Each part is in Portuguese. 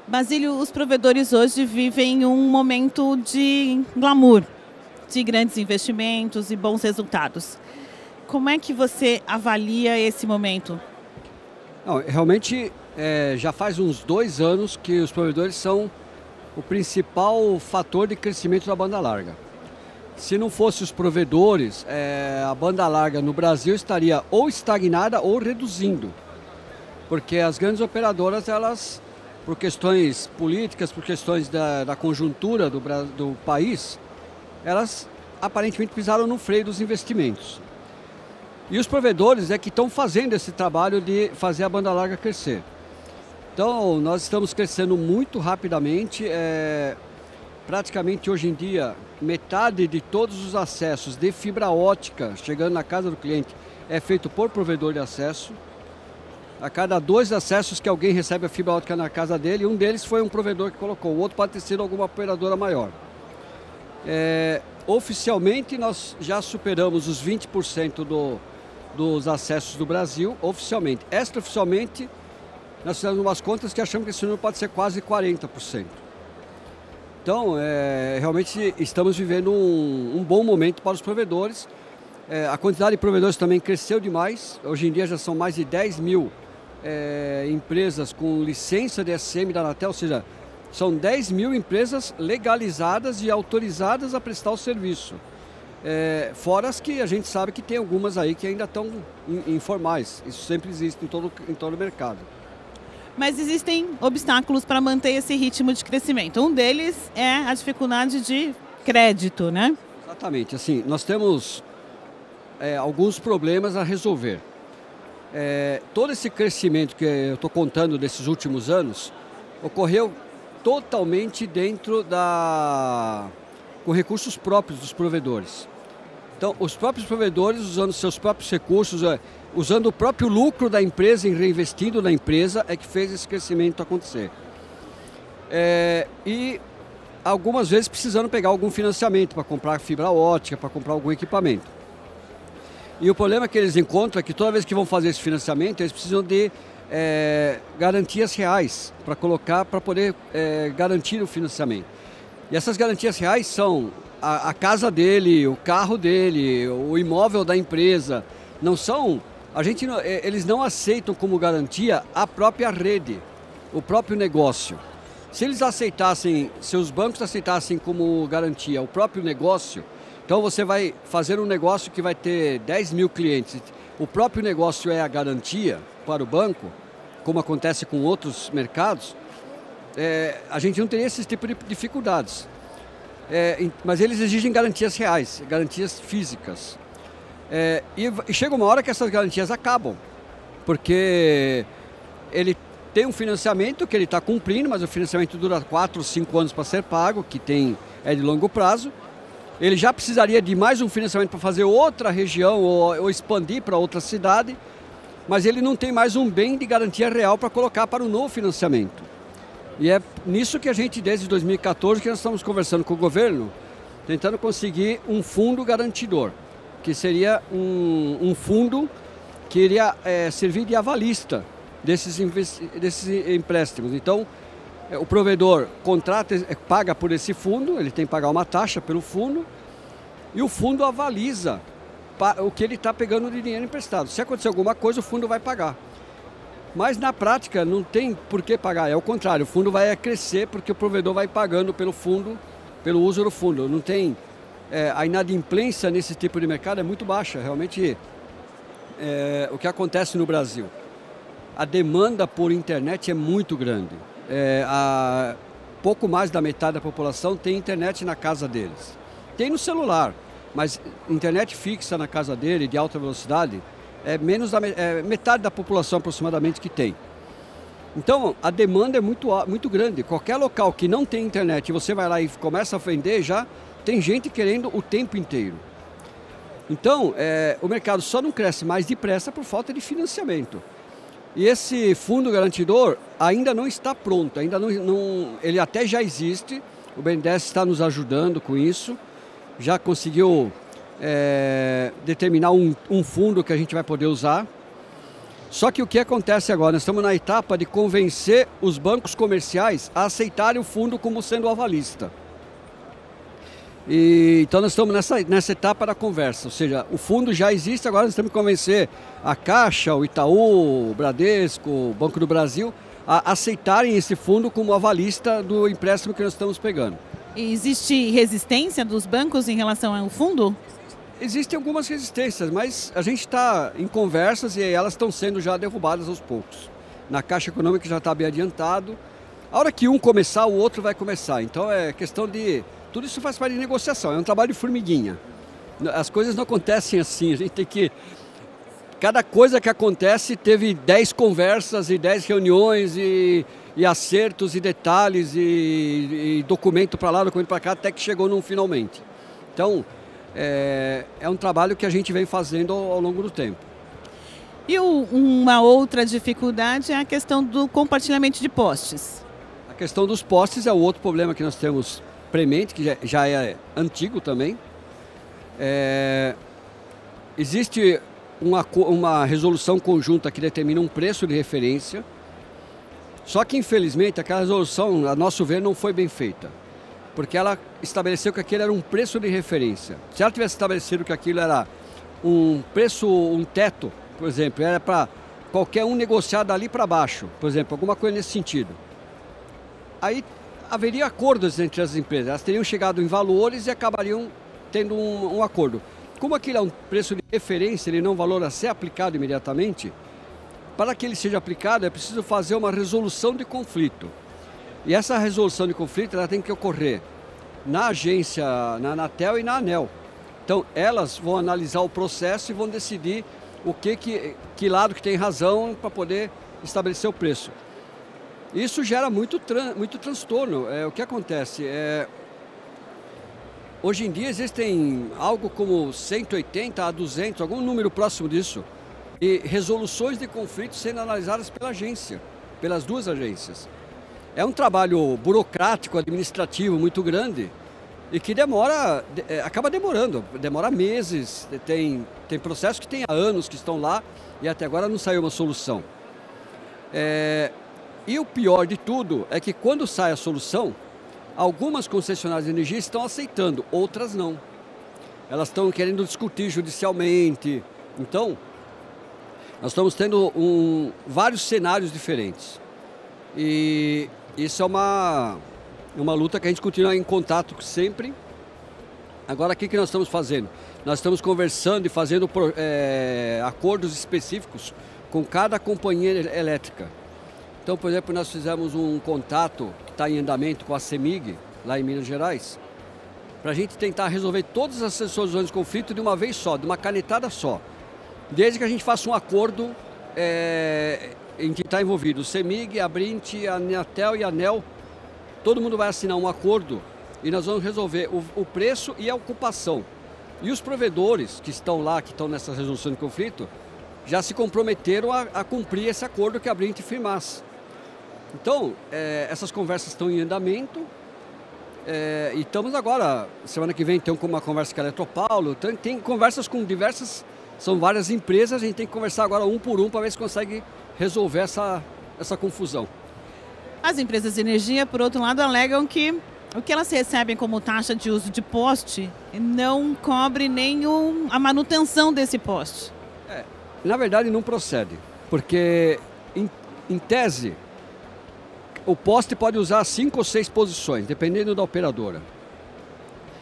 Basílio, os provedores hoje vivem um momento de glamour, de grandes investimentos e bons resultados. Como é que você avalia esse momento? Não, realmente, já faz uns 2 anos que os provedores são o principal fator de crescimento da banda larga. Se não fosse os provedores, a banda larga no Brasil estaria ou estagnada ou reduzindo. Porque as grandes operadoras, elas, por questões políticas, por questões da conjuntura do país, elas aparentemente pisaram no freio dos investimentos. E os provedores é que estão fazendo esse trabalho de fazer a banda larga crescer. Então, nós estamos crescendo muito rapidamente. Praticamente hoje em dia, metade de todos os acessos de fibra ótica chegando na casa do cliente é feito por provedor de acesso. A cada 2 acessos que alguém recebe a fibra ótica na casa dele, um deles foi um provedor que colocou, o outro pode ter sido alguma operadora maior. Oficialmente, nós já superamos os 20% dos acessos do Brasil, oficialmente. Extraoficialmente, nós fizemos umas contas que achamos que esse número pode ser quase 40%. Então, realmente estamos vivendo um bom momento para os provedores. A quantidade de provedores também cresceu demais. Hoje em dia já são mais de 10 mil empresas com licença de SM da Anatel, ou seja, são 10 mil empresas legalizadas e autorizadas a prestar o serviço. Fora as que a gente sabe que tem algumas aí que ainda estão informais. Isso sempre existe em todo o mercado. Mas existem obstáculos para manter esse ritmo de crescimento. Um deles é a dificuldade de crédito, né? Exatamente. Assim, nós temos alguns problemas a resolver. Todo esse crescimento que eu estou contando desses últimos anos ocorreu totalmente dentro com recursos próprios dos provedores. Então, os próprios provedores, usando seus próprios recursos, usando o próprio lucro da empresa e reinvestindo na empresa, é que fez esse crescimento acontecer. E algumas vezes precisando pegar algum financiamento para comprar fibra ótica, para comprar algum equipamento. E o problema que eles encontram é que toda vez que vão fazer esse financiamento, eles precisam de garantias reais para colocar, para poder garantir o financiamento. E essas garantias reais são a casa dele, o carro dele, o imóvel da empresa. Não são, eles não aceitam como garantia a própria rede, o próprio negócio. Se eles aceitassem, se os bancos aceitassem como garantia o próprio negócio, então você vai fazer um negócio que vai ter 10 mil clientes. O próprio negócio é a garantia para o banco, como acontece com outros mercados, a gente não teria esse tipo de dificuldades. Mas eles exigem garantias reais, garantias físicas. E chega uma hora que essas garantias acabam, porque ele tem um financiamento que ele está cumprindo, mas o financiamento dura 4 ou 5 anos para ser pago, que é de longo prazo. Ele já precisaria de mais um financiamento para fazer outra região ou expandir para outra cidade, mas ele não tem mais um bem de garantia real para colocar para um novo financiamento. E é nisso que a gente, desde 2014, que nós estamos conversando com o governo, tentando conseguir um fundo garantidor, que seria um fundo que iria servir de avalista desses empréstimos. Então, o provedor paga por esse fundo, ele tem que pagar uma taxa pelo fundo, e o fundo avaliza o que ele está pegando de dinheiro emprestado. Se acontecer alguma coisa, o fundo vai pagar. Mas na prática não tem por que pagar, é o contrário, o fundo vai crescer porque o provedor vai pagando pelo fundo, pelo uso do fundo. Não tem, a inadimplência nesse tipo de mercado é muito baixa, realmente o que acontece no Brasil. A demanda por internet é muito grande. Pouco mais da metade da população tem internet na casa deles. Tem no celular, mas internet fixa na casa dele, de alta velocidade, metade da população aproximadamente que tem. Então, a demanda é muito grande. Qualquer local que não tem internet e você vai lá e começa a vender, já tem gente querendo o tempo inteiro. Então, o mercado só não cresce mais depressa por falta de financiamento. E esse fundo garantidor ainda não está pronto, ele até já existe, o BNDES está nos ajudando com isso, já conseguiu determinar um fundo que a gente vai poder usar. Só que o que acontece agora? Nós estamos na etapa de convencer os bancos comerciais a aceitarem o fundo como sendo avalista. Então nós estamos nessa etapa da conversa, ou seja, o fundo já existe, agora nós temos que convencer a Caixa, o Itaú, o Bradesco, o Banco do Brasil a aceitarem esse fundo como avalista do empréstimo que nós estamos pegando. E existe resistência dos bancos em relação ao fundo? Existem algumas resistências, mas a gente está em conversas e elas estão sendo já derrubadas aos poucos. Na Caixa Econômica já está bem adiantado. A hora que um começar, o outro vai começar. Então é questão de... Tudo isso faz parte de negociação, é um trabalho de formiguinha. As coisas não acontecem assim, a gente tem que... Cada coisa que acontece teve 10 conversas e 10 reuniões e acertos e detalhes e documento para lá, documento para cá, até que chegou num finalmente. Então, é um trabalho que a gente vem fazendo ao longo do tempo. E uma outra dificuldade é a questão do compartilhamento de postes. A questão dos postes é o outro problema que nós temos premente, que já é antigo também. Existe uma resolução conjunta que determina um preço de referência, só que infelizmente aquela resolução, a nosso ver, não foi bem feita, porque ela estabeleceu que aquele era um preço de referência. Se ela tivesse estabelecido que aquilo era um preço, um teto, por exemplo, era para qualquer um negociar dali para baixo, por exemplo, alguma coisa nesse sentido, aí haveria acordos entre as empresas, elas teriam chegado em valores e acabariam tendo um acordo. Como aquilo é um preço de referência, ele não é um valor a ser aplicado imediatamente, para que ele seja aplicado é preciso fazer uma resolução de conflito. E essa resolução de conflito ela tem que ocorrer na agência, na Anatel e na ANEEL. Então elas vão analisar o processo e vão decidir que lado que tem razão para poder estabelecer o preço. Isso gera muito transtorno. O que acontece? Hoje em dia existem algo como 180 a 200, algum número próximo disso, e resoluções de conflitos sendo analisadas pela agência, pelas duas agências. É um trabalho burocrático, administrativo muito grande e que acaba demorando, demora meses, tem processos que tem há anos que estão lá e até agora não saiu uma solução. E o pior de tudo é que quando sai a solução, algumas concessionárias de energia estão aceitando, outras não. Elas estão querendo discutir judicialmente. Então, nós estamos tendo vários cenários diferentes. E isso é uma luta que a gente continua em contato sempre. Agora, o que nós estamos fazendo? Nós estamos conversando e fazendo acordos específicos com cada companhia elétrica. Então, por exemplo, nós fizemos um contato que está em andamento com a CEMIG, lá em Minas Gerais, para a gente tentar resolver todas as resoluções de conflito de uma vez só, de uma canetada só. Desde que a gente faça um acordo em que está envolvido o CEMIG, a Brint, a Anatel e a ANEEL, todo mundo vai assinar um acordo e nós vamos resolver o preço e a ocupação. E os provedores que estão lá, que estão nessa resolução de conflito, já se comprometeram a cumprir esse acordo que a Brint firmasse. Então, essas conversas estão em andamento e estamos agora, semana que vem tem uma conversa com a Eletropaulo, tem conversas com diversas, são várias empresas, a gente tem que conversar agora um por um para ver se consegue resolver essa confusão. As empresas de energia, por outro lado, alegam que o que elas recebem como taxa de uso de poste não cobre nem a manutenção desse poste. Na verdade não procede, porque em tese o poste pode usar 5 ou 6 posições, dependendo da operadora.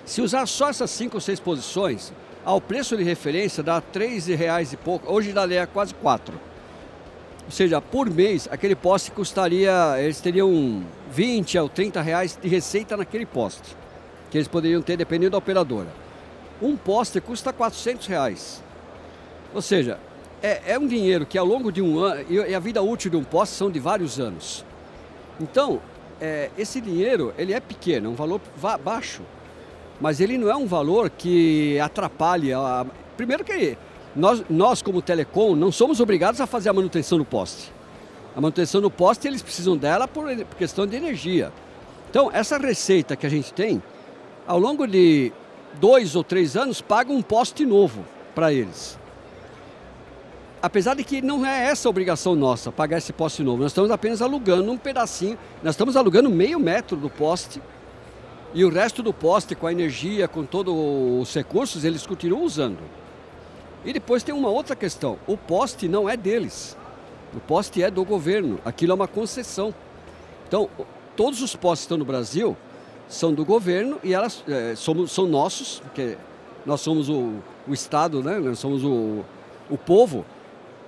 Se usar só essas 5 ou 6 posições, ao preço de referência dá R$3 e pouco, hoje dá quase 4. Ou seja, por mês aquele poste eles teriam 20 ou 30 reais de receita naquele poste, que eles poderiam ter dependendo da operadora. Um poste custa R$400. Ou seja, é um dinheiro que ao longo de um ano, e a vida útil de um poste são de vários anos. Então, esse dinheiro, ele é pequeno, é um valor baixo, mas ele não é um valor que atrapalhe. Primeiro que nós como telecom, não somos obrigados a fazer a manutenção do poste. A manutenção do poste, eles precisam dela por questão de energia. Então, essa receita que a gente tem, ao longo de 2 ou 3 anos, paga um poste novo para eles. apesar de que não é essa a obrigação nossa, pagar esse poste novo, nós estamos apenas alugando um pedacinho, nós estamos alugando meio metro do poste e o resto do poste com a energia, com todos os recursos, eles continuam usando. E depois tem uma outra questão, o poste não é deles, o poste é do governo, aquilo é uma concessão. Então, todos os postes que estão no Brasil são do governo e elas são nossos, porque nós somos o Estado, né? Nós somos o povo.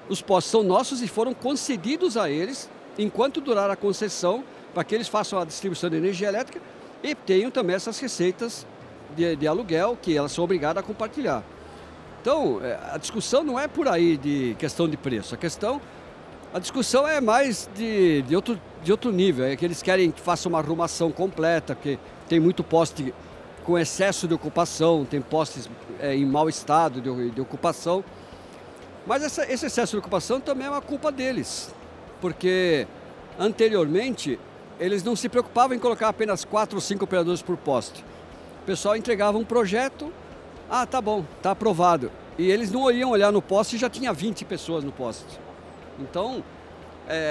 Os postes são nossos e foram concedidos a eles enquanto durar a concessão para que eles façam a distribuição de energia elétrica e tenham também essas receitas de aluguel que elas são obrigadas a compartilhar. Então, a discussão não é por aí de questão de preço, a discussão é mais de outro nível, é que eles querem que faça uma arrumação completa, porque tem muito poste com excesso de ocupação, tem postes em mau estado de ocupação. Mas esse excesso de ocupação também é uma culpa deles, porque anteriormente eles não se preocupavam em colocar apenas 4 ou 5 operadores por poste. O pessoal entregava um projeto, tá bom, tá aprovado. E eles não iam olhar no poste e já tinha 20 pessoas no poste. Então,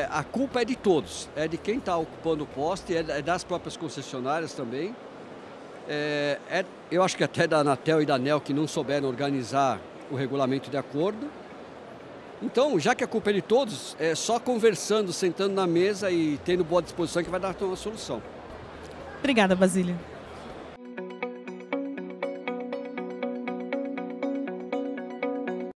a culpa é de todos, é de quem está ocupando o poste, é das próprias concessionárias também. Eu acho que até da Anatel e da ANEEL que não souberam organizar o regulamento de acordo. Então, já que a culpa é de todos, é só conversando, sentando na mesa e tendo boa disposição que vai dar uma solução. Obrigada, Basílio.